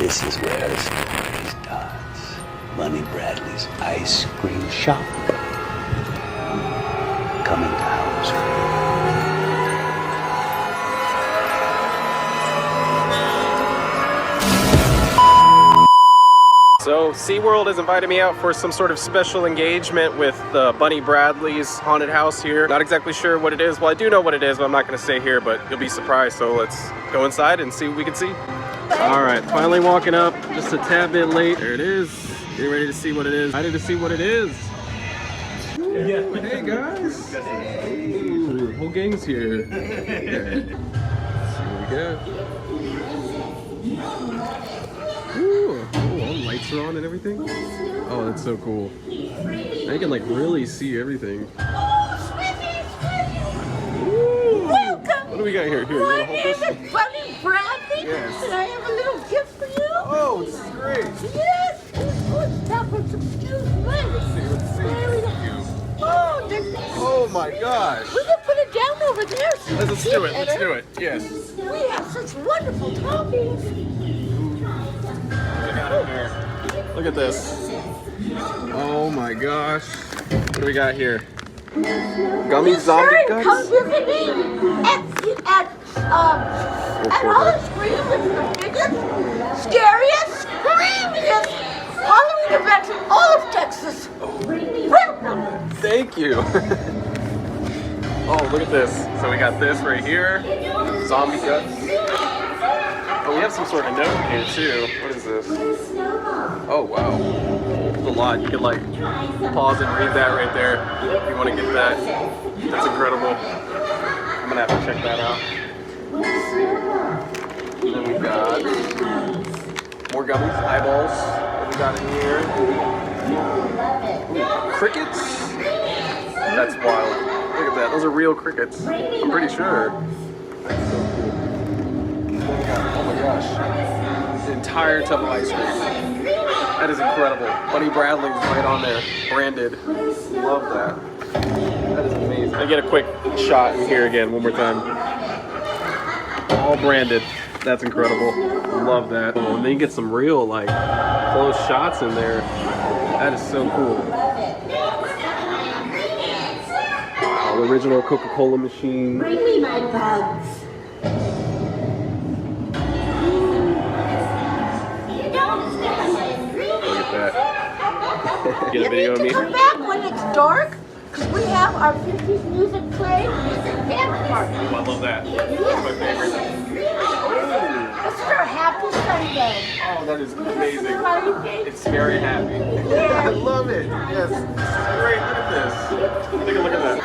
This is where the story starts. Bunny Bradley's ice cream shop. Coming to Howl-O-Scream. So SeaWorld has invited me out for some sort of special engagement with Bunny Bradley's haunted house here. Not exactly sure what it is. Well, I do know what it is, but I'm not going to say here, but you'll be surprised. So let's go inside and see what we can see. All right, finally walking up, just a tad bit late. There it is. Getting ready to see what it is. Ready to see what it is. Hey guys. Ooh, whole gang's here. Let's see what we got. Ooh, all the lights are on and everything. Oh, that's so cool. Now you can like really see everything. Ooh. Welcome. What do we got here? Here, My name is Bunny Bradley, Yes. and I have a little gift for you. Oh, this is great. Yes. Oh, stop it. Excuse me. Let's see. There we go. Oh, Oh my gosh. we can put it down over there. So Let's do it. Let's do it. Yes. We have such wonderful toppings. Look at this. Oh my gosh. What do we got here? Gummy zombie Come guts? visit me at Howl-O-Scream, which is the biggest, scariest, screamiest Halloween event in all of Texas. Welcome. Thank you. Oh, look at this. So we got this right here. Zombie guts. Oh, we have some sort of note here too. What is this? Oh wow. It's a lot. You can like pause and read that right there if you want to get that. That's incredible. I'm gonna have to check that out. Let's see. And then we've got more gummies, eyeballs. What we got in here? Ooh, crickets? That's wild. Look at that. Those are real crickets. I'm pretty sure. That's so cool. Oh my gosh. The entire tub of ice cream. That is incredible. Bunny Bradley's right on there. Branded. Love that. That is amazing. I get a quick shot in here again one more time. All branded. That's incredible. Love that. Oh, and then you get some real like close shots in there. That is so cool. Wow, the original Coca-Cola machine. Bring me my bugs. Look at that. Get a video of me. Come back when it's dark, because we have our 50s music play, music dance party. Oh, I love that. That's my favorite. This is our happy Sunday. Oh, that is amazing. Party. It's very happy. I love it. Yes. This is great. Look at this. Take a look at that.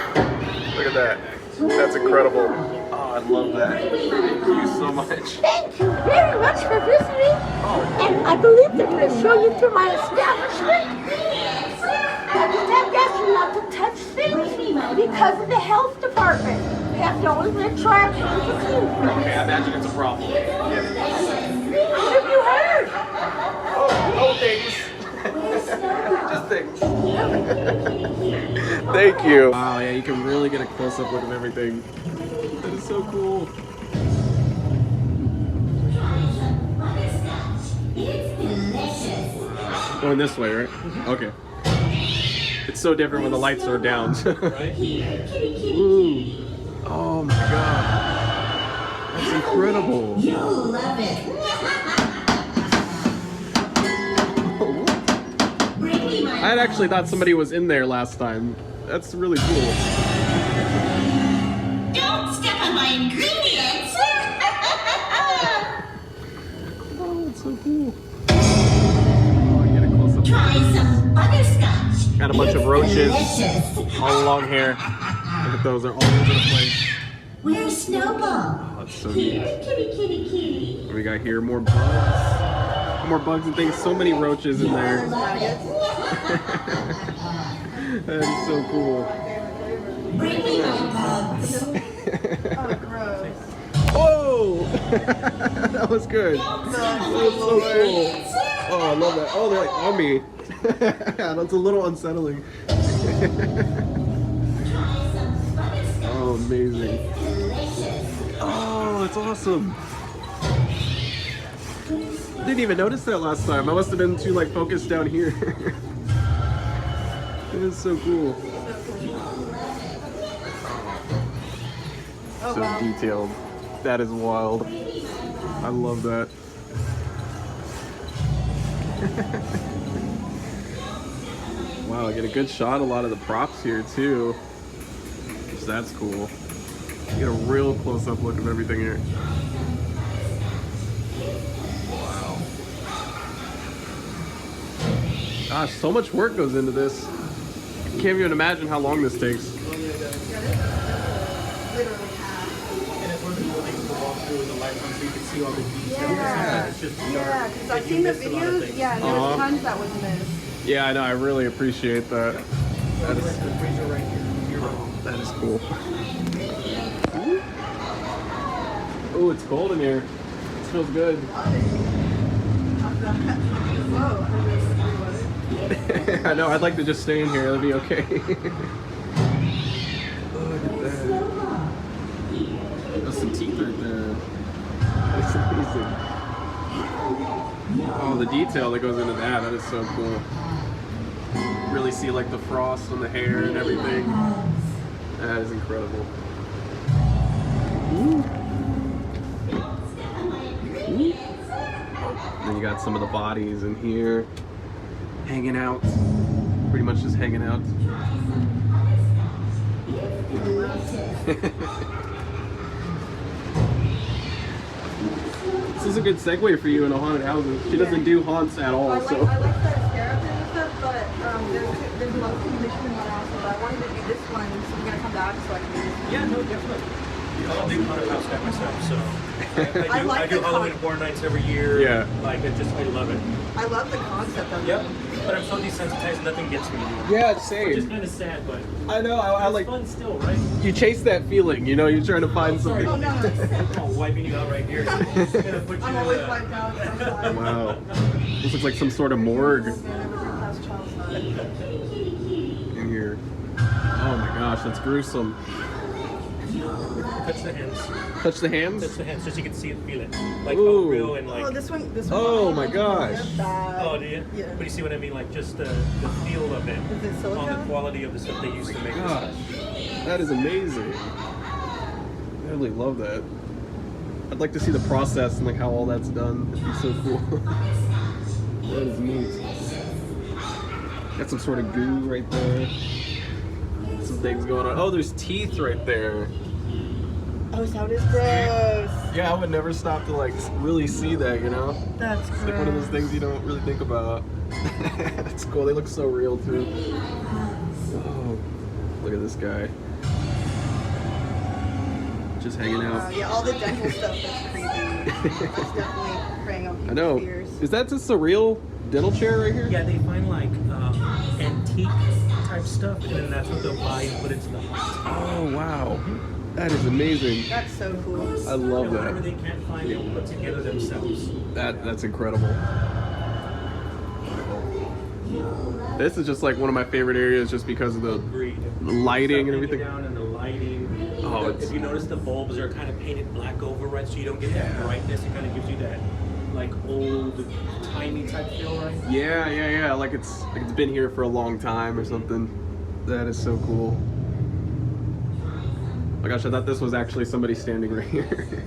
Look at that. That's incredible. Oh, I love that. Thank you so much. Thank you very much for visiting. And I believe they're going to show you through my establishment. I just have to ask you not to touch things because of the health department. We have to always make sure our hands are clean. Okay, I imagine it's a problem. What have you heard? Oh, things. Just things. Thank you. Wow, yeah, you can really get a close-up look of everything. That is so cool. Going this way, right? Okay. It's so different when the lights are down. Ooh. Oh my god. That's incredible. You'll love it. I had actually thought somebody was in there last time. That's really cool. Don't step on my ingredients. Oh, it's so cool. Oh, you get a close up. Try some butterscotch. Got a bunch of roaches Delicious. all along here. Look at those, they're all over the place. Where's Snowball? Oh, that's so neat. Kitty. What we got here? More bugs. More bugs and things. So many roaches in there. That is so cool. Bring me my bugs. Whoa! That was good. That was so cool. Oh, I love that. Oh, they're like on me. That's a little unsettling. Oh, amazing. Oh, that's awesome. Didn't even notice that last time. I must have been too like focused down here. It is so cool. Oh, So wow. detailed. That is wild. I love that. Wow, I get a good shot of a lot of the props here too. So that's cool. You get a real close-up look of everything here. Wow. Gosh, so much work goes into this. I can't even imagine how long this takes. Yeah, because I've seen the videos. Yeah, and there's tons that was missed. Yeah, I know. I really appreciate that. That is cool. Oh, it's cold in here. It feels good. I know. I'd like to just stay in here. It'll be okay. Look at that. That's some teeth right there. That's amazing. Oh, the detail that goes into that. That is so cool. Really see like the frost on the hair and everything. That is incredible. Ooh. Ooh. Then you got some of the bodies in here hanging out. Pretty much just hanging out. This is a good segue for you in a haunted house. She doesn't do haunts at all, so. I like the scarabs and stuff, but there's a lot of condition in my house, so I wanted to do this one, so I'm gonna come back so I can do this one. Yeah, no, definitely. I'm a big haunted house guy myself, so I like do the Halloween Horror Nights every year. Yeah. Like, I love it. I love the concept of Yep. it. But I'm so desensitized, nothing gets me. Yeah, Which is same. kind of sad, but I know. I it's like. fun still, right? You chase that feeling, you know. You're trying to find Sorry, something. I'm wiping you out right here. I'm gonna put you I'm in always the- wiped out. I'm sorry. Wow. This looks like some sort of morgue Man, everything past child's side. in here. Oh my gosh, that's gruesome. Touch the hands. Touch the hands? Touch the hands, just so you can see it, feel it. Like Ooh. how real and like. Oh, this one. Oh my gosh. Oh, do you? Yeah. But you see what I mean? Like just the feel of it. Is it On the silicone? quality of the stuff they used to make this Gosh, stuff. that is amazing. I really love that. I'd like to see the process and like how all that's done. It'd be so cool. That is neat. Got some sort of goo right there. Some things going on. Oh, there's teeth right there. Oh, so it is gross. Yeah, I would never stop to like really see that, you know? That's It's like one of those things you don't really think about. That's cool. They look so real too. Oh, look at this guy. Just hanging out. Yeah, all the dental stuff that's creepy. That's definitely preying on I people's know. fears. Is that just a real dental chair right here? Yeah, they find like antique type stuff, and then that's what they'll buy and put into the house. Oh wow, that is amazing. That's so cool. I love And whatever that. they can't find, they'll put together themselves. That's incredible. This is just like one of my favorite areas, just because of the Agreed. lighting and Stuff hanging everything. down and the lighting. Oh, it's- If you notice, the bulbs are kind of painted black over, right? So you don't get that brightness. It kind of gives you that like old, timey type feel, right? Yeah. Like it's been here for a long time or something. That is so cool. Oh my gosh, I thought this was actually somebody standing right here.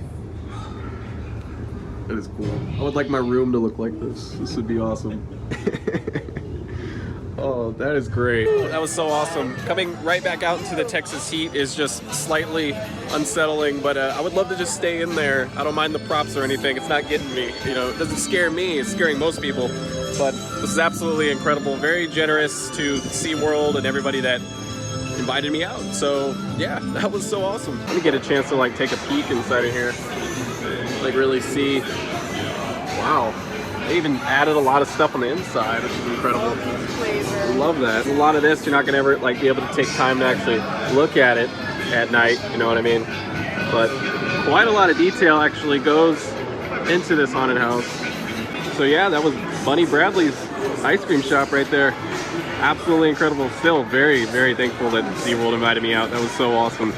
That is cool. I would like my room to look like this. This would be awesome. Oh, that is great. That was so awesome. Coming right back out into the Texas heat is just slightly unsettling, but I would love to just stay in there. I don't mind the props or anything. It's not getting me. You know, it doesn't scare me. It's scaring most people. But this is absolutely incredible. Very generous to SeaWorld and everybody that invited me out. So yeah, that was so awesome. Let me get a chance to like take a peek inside of here. Like really see. Wow. They even added a lot of stuff on the inside, which is incredible. I love that. A lot of this, you're not gonna ever like be able to take time to actually look at it at night, you know what I mean? But quite a lot of detail actually goes into this haunted house. So yeah, that was Bunny Bradley's ice cream shop right there. Absolutely incredible. Still very, very thankful that SeaWorld invited me out. That was so awesome.